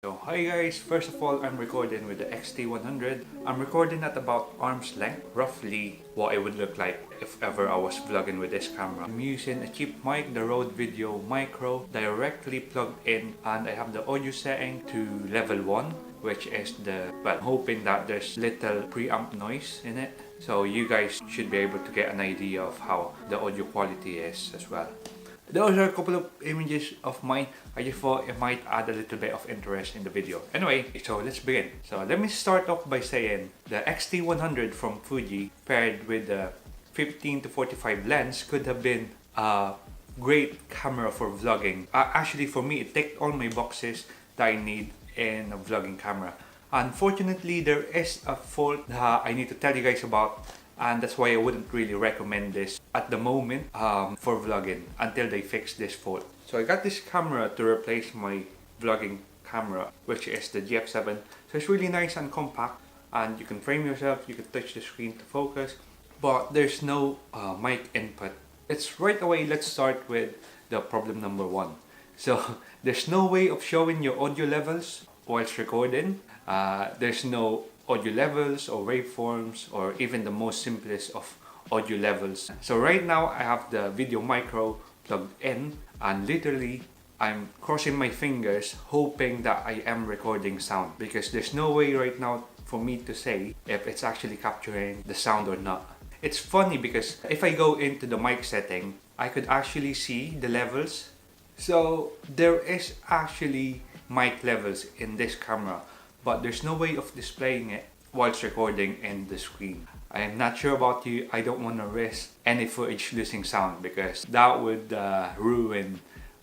So hi guys, first of all I'm recording with the Xt100. I'm recording at about arm's length, roughly what it would look like if ever I was vlogging with this camera. I'm using a cheap mic, the Rode Video Micro, directly plugged in, and I have the audio setting to level 1, which is hoping that there's little preamp noise in it. So you guys should be able to get an idea of how the audio quality is as well. Those are a couple of images of mine. I just thought it might add a little bit of interest in the video. Anyway, so let's begin. So let me start off by saying the Xt100 from Fuji paired with the 15 to 45 lens could have been a great camera for vlogging. Actually, for me, it ticked all my boxes that I need in a vlogging camera. Unfortunately, there is a fault that I need to tell you guys about, and that's why I wouldn't really recommend this at the moment for vlogging until they fix this fault. So I got this camera to replace my vlogging camera, which is the G7. So it's really nice and compact, and you can frame yourself, you can touch the screen to focus, but there's no mic input. It's right away. Let's start with the problem number 1. So there's no way of showing your audio levels whilst recording. There's no audio levels or waveforms or even the most simplest of audio levels. So right now I have the Video Micro plugged in, and literally I'm crossing my fingers hoping that I am recording sound, because there's no way right now for me to say if it's actually capturing the sound or not. It's funny because if I go into the mic setting, I could actually see the levels. So there is actually mic levels in this camera, but there's no way of displaying it whilst recording in the screen. I am not sure about you. I don't want to risk any footage losing sound, because that would ruin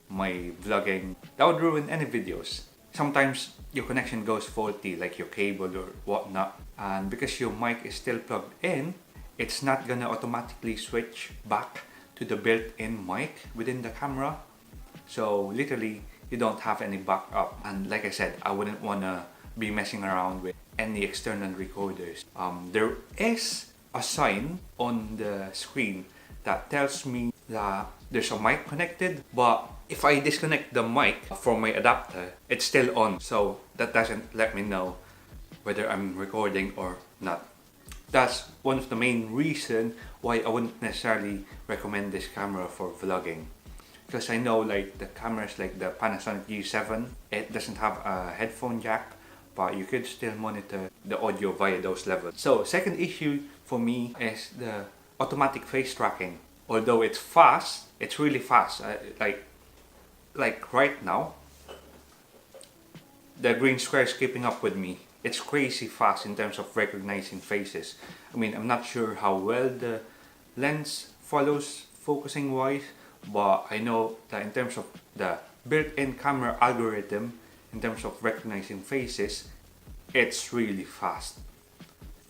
my vlogging. That would ruin any videos. Sometimes your connection goes faulty, like your cable or whatnot, and because your mic is still plugged in, it's not gonna automatically switch back to the built-in mic within the camera. So literally you don't have any backup, and like I said, I wouldn't wanna be messing around with any external recorders. There is a sign on the screen that tells me that there's a mic connected, but if I disconnect the mic from my adapter, it's still on, so that doesn't let me know whether I'm recording or not. That's one of the main reasons why I wouldn't necessarily recommend this camera for vlogging. Because I know like the cameras like the Panasonic G7, it doesn't have a headphone jack, but you could still monitor the audio via those levels. So second issue for me is the automatic face tracking. Although it's fast, it's really fast. Like right now, the green square is keeping up with me. It's crazy fast in terms of recognizing faces. I mean, I'm not sure how well the lens follows focusing wise, but I know that in terms of the built-in camera algorithm, in terms of recognizing faces, it's really fast.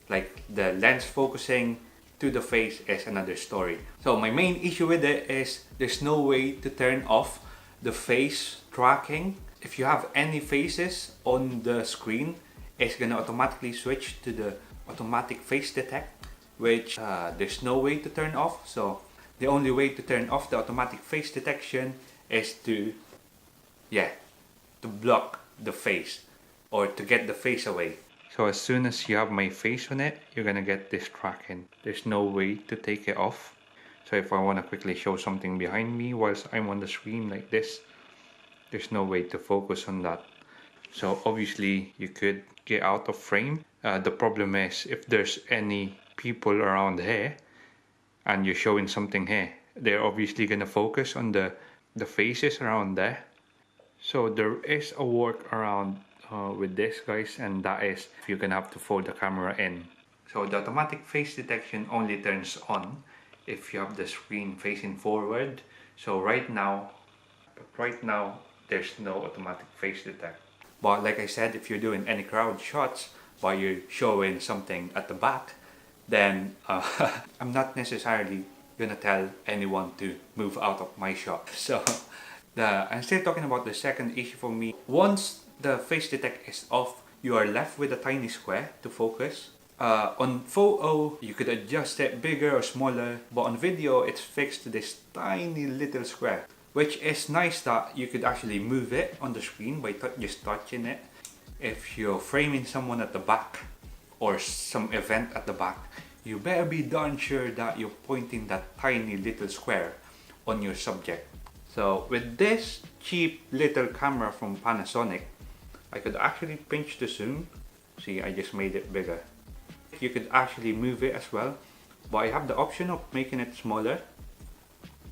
Like the lens focusing to the face is another story. So my main issue with it is there's no way to turn off the face tracking. If you have any faces on the screen, it's gonna automatically switch to the automatic face detect, which there's no way to turn off. So the only way to turn off the automatic face detection is to block the face or to get the face away. So as soon as you have my face on it, you're gonna get this tracking. There's no way to take it off. So if I want to quickly show something behind me whilst I'm on the screen like this, there's no way to focus on that. So obviously you could get out of frame. The problem is if there's any people around here and you're showing something here, they're obviously gonna focus on the faces around there. So there is a workaround with this, guys, and that is you're gonna have to fold the camera in. So the automatic face detection only turns on if you have the screen facing forward. So right now there's no automatic face detect. But like I said, if you're doing any crowd shots while you're showing something at the back, then I'm not necessarily gonna tell anyone to move out of my shot. So I'm still talking about the second issue for me. Once the face detect is off, you are left with a tiny square to focus. On photo, you could adjust it bigger or smaller, but on video, it's fixed to this tiny little square, which is nice that you could actually move it on the screen by just touching it. if you're framing someone at the back or some event at the back, you better be darn sure that you're pointing that tiny little square on your subject. So with this cheap little camera from Panasonic, I could actually pinch the zoom. See, I just made it bigger. You could actually move it as well, but I have the option of making it smaller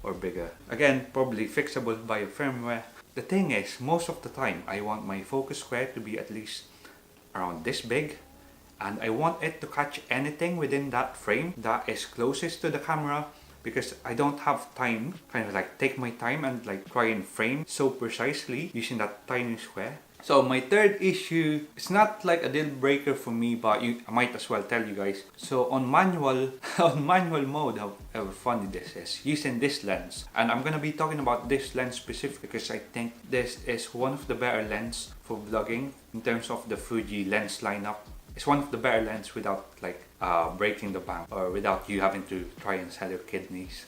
or bigger. Again, probably fixable by firmware. The thing is, most of the time I want my focus square to be at least around this big, and I want it to catch anything within that frame that is closest to the camera, because I don't have time, kind of like take my time and like try and frame so precisely using that tiny square. So my third issue, it's not like a deal breaker for me, but I might as well tell you guys. So on manual mode, however funny this is, using this lens, and I'm gonna be talking about this lens specifically because I think this is one of the better lenses for vlogging in terms of the Fuji lens lineup. It's one of the better lenses without like breaking the bank or without you having to try and sell your kidneys.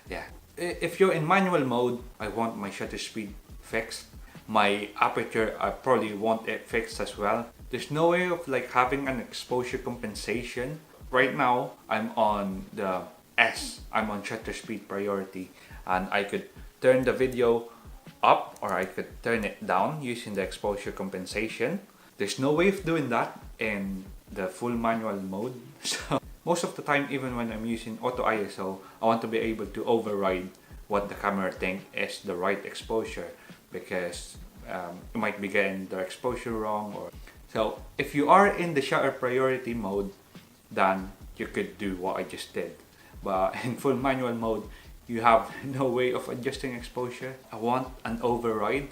Yeah. If you're in manual mode, I want my shutter speed fixed. My aperture, I probably want it fixed as well. There's no way of like having an exposure compensation. Right now, I'm on the S. I'm on shutter speed priority, and I could turn the video up or I could turn it down using the exposure compensation. There's no way of doing that in the full manual mode. So most of the time, even when I'm using auto ISO, I want to be able to override what the camera thinks is the right exposure, because you might be getting the exposure wrong. Or so if you are in the shutter priority mode, then you could do what I just did. But in full manual mode, you have no way of adjusting exposure. I want an override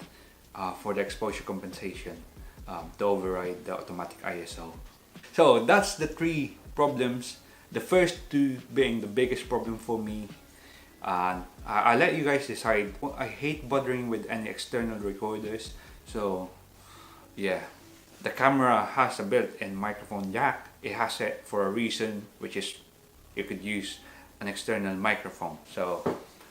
for the exposure compensation to override the automatic ISO. So that's the three problems. The first two being the biggest problem for me. And I'll let you guys decide. I hate bothering with any external recorders. So yeah, the camera has a built-in microphone jack. It has it for a reason, which is you could use an external microphone. So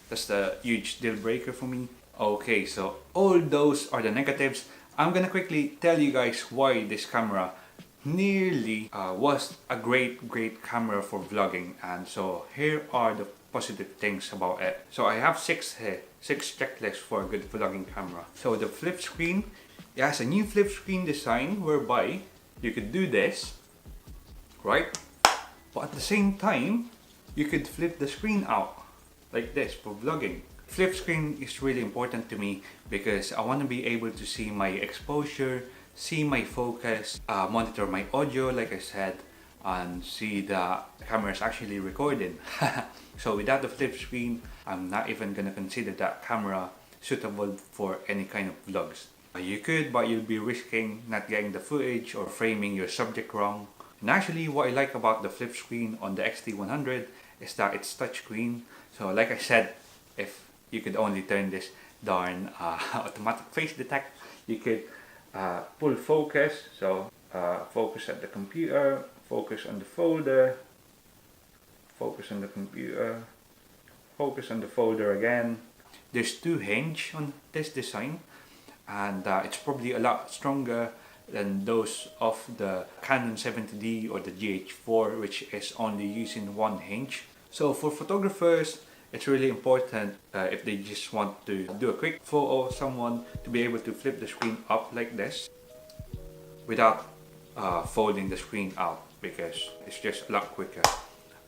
that's the huge deal breaker for me. Okay, so all those are the negatives. I'm gonna quickly tell you guys why this camera nearly was a great camera for vlogging. And so here are the positive things about it. So I have six checklists for a good vlogging camera. So the flip screen, it has a new flip screen design whereby you could do this, right? But at the same time, you could flip the screen out like this for vlogging. Flip screen is really important to me because I want to be able to see my exposure, see my focus, monitor my audio like I said, and see that the camera is actually recording. So without the flip screen, I'm not even gonna consider that camera suitable for any kind of vlogs. You could, but you'll be risking not getting the footage or framing your subject wrong. And actually what I like about the flip screen on the Xt100 is that it's touchscreen. So like I said, if you could only turn this darn automatic face detect, you could pull focus. So focus at the computer, focus on the folder, focus on the computer, focus on the folder again. There's two hinges on this design, and it's probably a lot stronger than those of the Canon 70D or the GH4, which is only using one hinge. So for photographers, it's really important if they just want to do a quick photo of someone to be able to flip the screen up like this without folding the screen out, because it's just a lot quicker.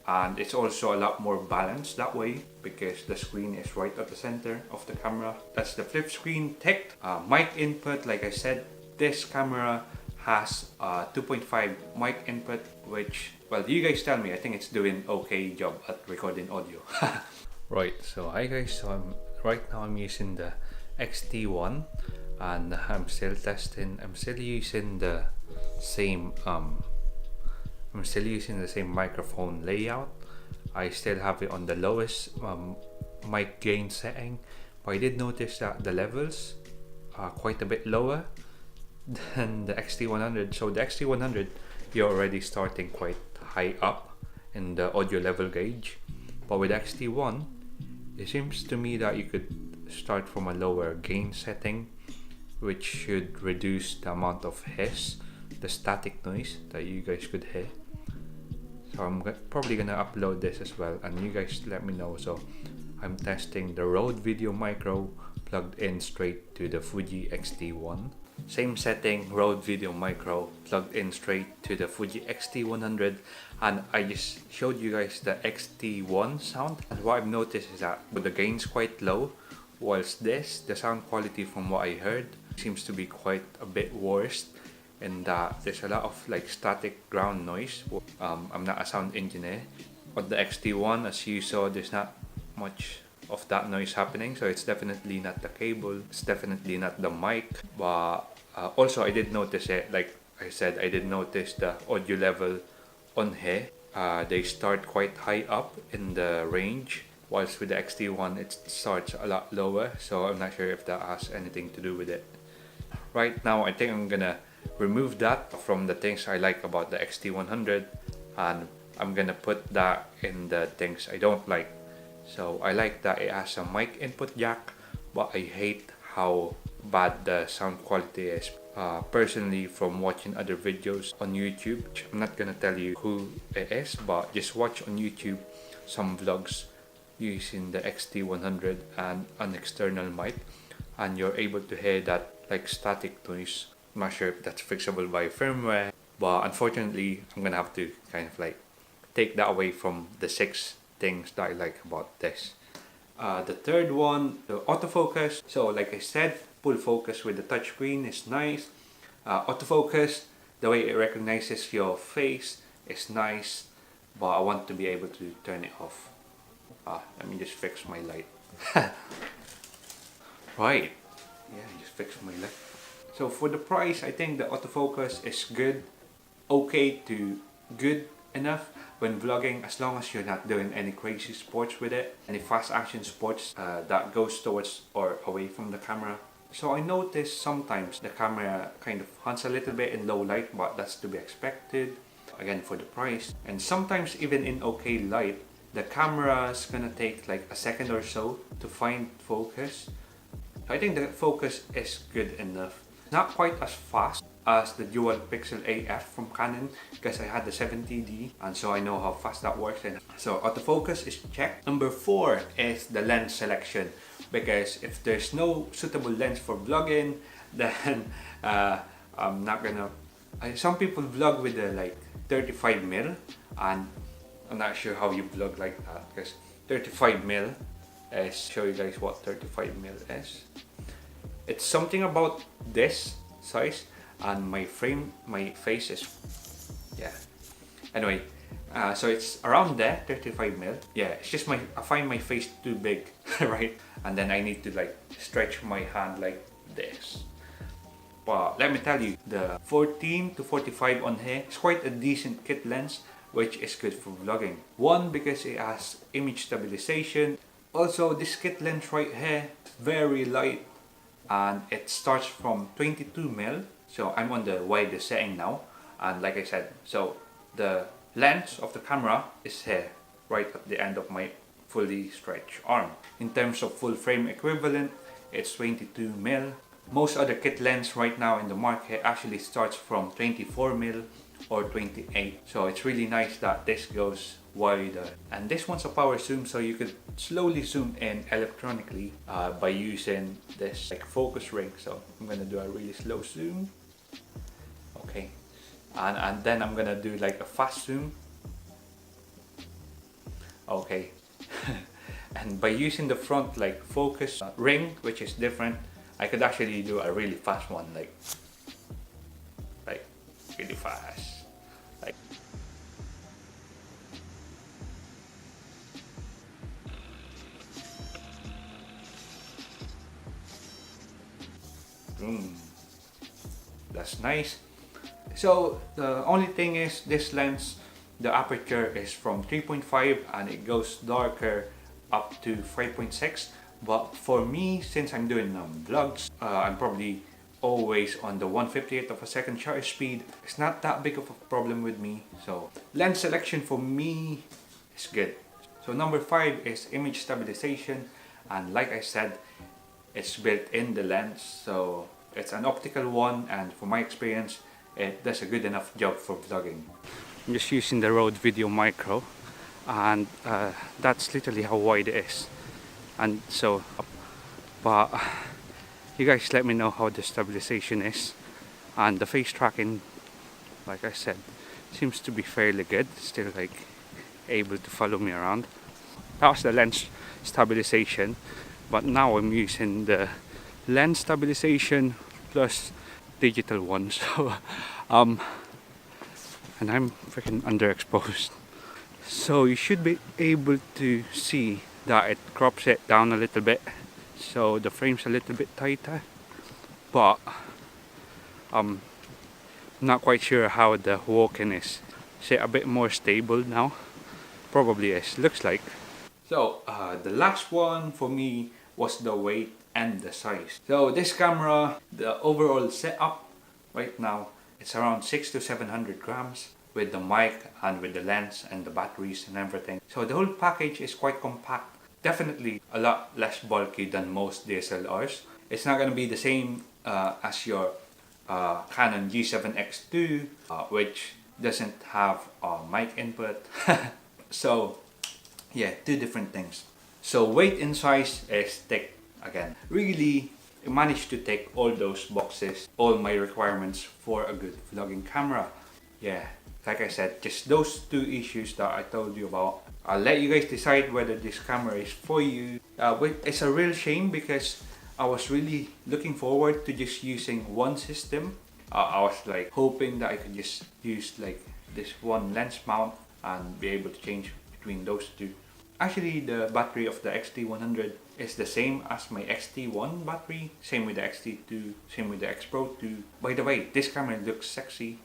And it's also a lot more balanced that way because the screen is right at the center of the camera. That's the flip screen ticked. Mic input, like I said, this camera has a 2.5 mic input, which, well, you guys tell me, I think it's doing okay job at recording audio. Right, so hi guys, so right now I'm using the Xt1 and I'm still testing. I'm still using the same microphone layout. I still have it on the lowest mic gain setting, but I did notice that the levels are quite a bit lower than the Xt100. So the Xt100, you're already starting quite high up in the audio level gauge, but with Xt1, it seems to me that you could start from a lower gain setting which should reduce the amount of hiss, the static noise that you guys could hear. So I'm probably gonna upload this as well, and you guys let me know. So I'm testing the Rode Video Micro plugged in straight to the Fuji Xt1. Same setting, Rode Video Micro plugged in straight to the Fuji Xt100, and I just showed you guys the Xt1 sound. And what I've noticed is that the gain's quite low, whilst this, the sound quality from what I heard, seems to be quite a bit worse in that there's a lot of like static ground noise. I'm not a sound engineer, but the Xt1, as you saw, there's not much of that noise happening, so it's definitely not the cable, it's definitely not the mic. But also I did notice it, like I said, I did notice the audio level on here. They start quite high up in the range, whilst with the Xt1 it starts a lot lower, so I'm not sure if that has anything to do with it. Right now I think I'm gonna remove that from the things I like about the Xt100, and I'm gonna put that in the things I don't like. So I like that it has a mic input jack, but I hate how bad the sound quality is. Personally, from watching other videos on YouTube, I'm not gonna tell you who it is, but just watch on YouTube some vlogs using the Xt100 and an external mic, and you're able to hear that like static noise. I'm not sure if that's fixable by firmware, but unfortunately I'm gonna have to kind of like take that away from the 6 things that I like about this. The third one, the autofocus. So like I said, full focus with the touchscreen is nice. Autofocus, the way it recognizes your face is nice, but I want to be able to turn it off. Let me just fix my light. Right, yeah, I just fixed my light. So for the price, I think the autofocus is good, okay to good enough when vlogging, as long as you're not doing any crazy sports with it, any fast action sports that goes towards or away from the camera. So I noticed sometimes the camera kind of hunts a little bit in low light, but that's to be expected, again for the price. And sometimes even in okay light, the camera's gonna take like a second or so to find focus. I think the focus is good enough. Not quite as fast as the dual pixel AF from Canon, because I had the 70D and so I know how fast that works. And so autofocus is checked. Number 4 is the lens selection, because if there's no suitable lens for vlogging, then I'm not gonna. Some people vlog with the like 35mm, and I'm not sure how you vlog like that, because 35mm is, show you guys what 35mm is. It's something about this size, and my face is, yeah. Anyway, so it's around there, 35mm. Yeah, it's just I find my face too big, right? And then I need to like stretch my hand like this. But let me tell you, the 14 to 45 on here is quite a decent kit lens, which is good for vlogging. One, because it has image stabilization. Also, this kit lens right here is very light, and it starts from 22mm. So I'm on the widest setting now, and like I said, so the lens of the camera is here, right at the end of my fully stretched arm. In terms of full frame equivalent, it's 22mm. Most other kit lens right now in the market actually starts from 24mm or 28. So it's really nice that this goes wider. And this one's a power zoom, so you could slowly zoom in electronically by using this like focus ring. So I'm gonna do a really slow zoom. Okay, and then I'm gonna do like a fast zoom. Okay. And by using the front like focus ring, which is different, I could actually do a really fast one, like really fast, like. That's nice. So the only thing is, this lens, the aperture is from 3.5 and it goes darker up to 5.6. But for me, since I'm doing vlogs, I'm probably always on the 1/58th of a second shutter speed. It's not that big of a problem with me. So lens selection for me is good. So number 5 is image stabilization, and like I said, it's built in the lens, so It's an optical one, and for my experience, it does a good enough job for vlogging. I'm just using the Rode Video Micro, and that's literally how wide it is. And so, but you guys let me know how the stabilization is, and the face tracking, like I said, seems to be fairly good. Still like able to follow me around. That was the lens stabilization, but now I'm using the lens stabilization plus digital one. So and I'm freaking underexposed, so you should be able to see that it crops it down a little bit, so the frame's a little bit tighter, but I'm not quite sure how the walking is. Is it a bit more stable now? Probably is, looks like. So the last one for me was the weight and the size. So this camera, the overall setup right now, it's around 600 to 700 grams with the mic and with the lens and the batteries and everything. So the whole package is quite compact. Definitely a lot less bulky than most DSLRs. It's not going to be the same as your Canon G7 X2, which doesn't have mic input. So yeah, two different things. So weight and size is thick again. Really, I managed to take all those boxes, all my requirements for a good vlogging camera. Yeah, like I said, just those two issues that I told you about. I'll let you guys decide whether this camera is for you. It's a real shame because I was really looking forward to just using one system. I was like hoping that I could just use like this one lens mount and be able to change between those two. Actually, the battery of the Xt100 is the same as my Xt1 battery. Same with the Xt2, same with the X Pro 2. By the way, this camera looks sexy.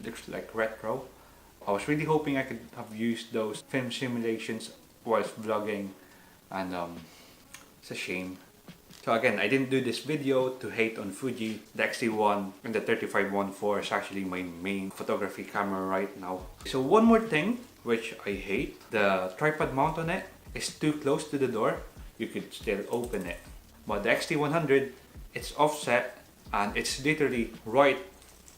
Looks like retro. I was really hoping I could have used those film simulations whilst vlogging, and it's a shame. So again, I didn't do this video to hate on Fuji. The Xt1 and the 3514 is actually my main photography camera right now. So one more thing which I hate, the tripod mount on it is too close to the door. You could still open it. But the Xt100, it's offset and it's literally right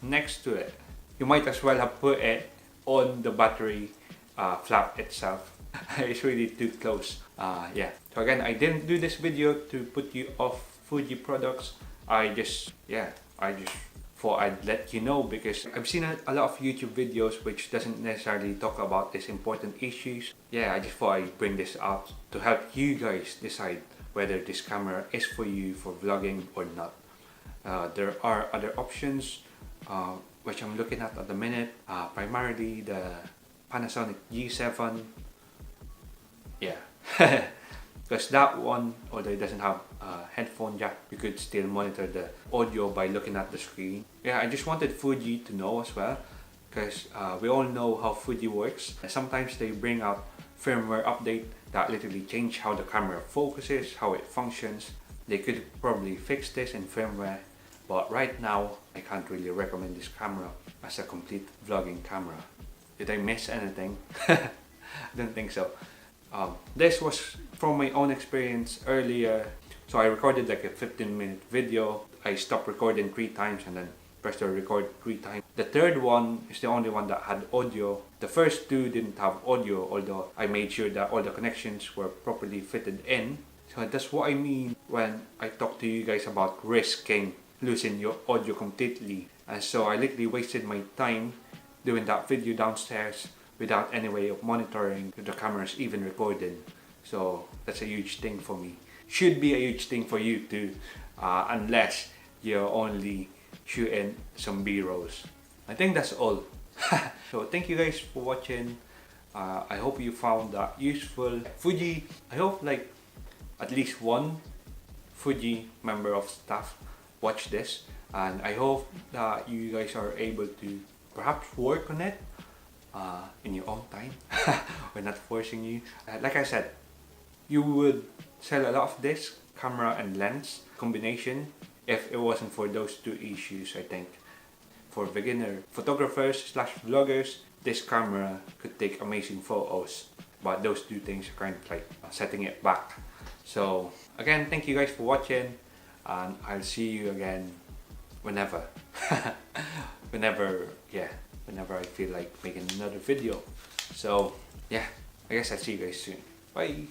next to it. You might as well have put it on the battery flap itself. It's really too close. Yeah. So again, I didn't do this video to put you off Fuji products. I just thought I'd let you know, because I've seen a lot of YouTube videos which doesn't necessarily talk about these important issues. Yeah, I just thought I'd bring this out to help you guys decide whether this camera is for you for vlogging or not. There are other options which I'm looking at the minute. Primarily the Panasonic G7. Yeah. Because that one, although it doesn't have a headphone jack, you could still monitor the audio by looking at the screen. Yeah, I just wanted Fuji to know as well, because we all know how Fuji works. Sometimes they bring out firmware update that literally change how the camera focuses, how it functions. They could probably fix this in firmware, but right now I can't really recommend this camera as a complete vlogging camera. Did I miss anything? I don't think so. This was from my own experience earlier. So I recorded like a 15-minute video. I stopped recording 3 times and then pressed the record 3 times. The third one is the only one that had audio. The first 2 didn't have audio, although I made sure that all the connections were properly fitted in. So that's what I mean when I talk to you guys about risking losing your audio completely. And so I literally wasted my time doing that video downstairs without any way of monitoring if the camera is even recording. So that's a huge thing for me. Should be a huge thing for you too, unless you're only shooting some B-rolls. I think that's all. So thank you guys for watching. I hope you found that useful. Fuji, I hope like at least one Fuji member of staff watch this, and I hope that you guys are able to perhaps work on it in your own time. We're not forcing you. Like I said, you would sell a lot of this camera and lens combination if it wasn't for those 2 issues. I think for beginner photographers / vloggers, this camera could take amazing photos, but those 2 things are kind of like setting it back. So again, thank you guys for watching. and I'll see you again whenever whenever I feel like making another video. So yeah, I guess I'll see you guys soon. Bye.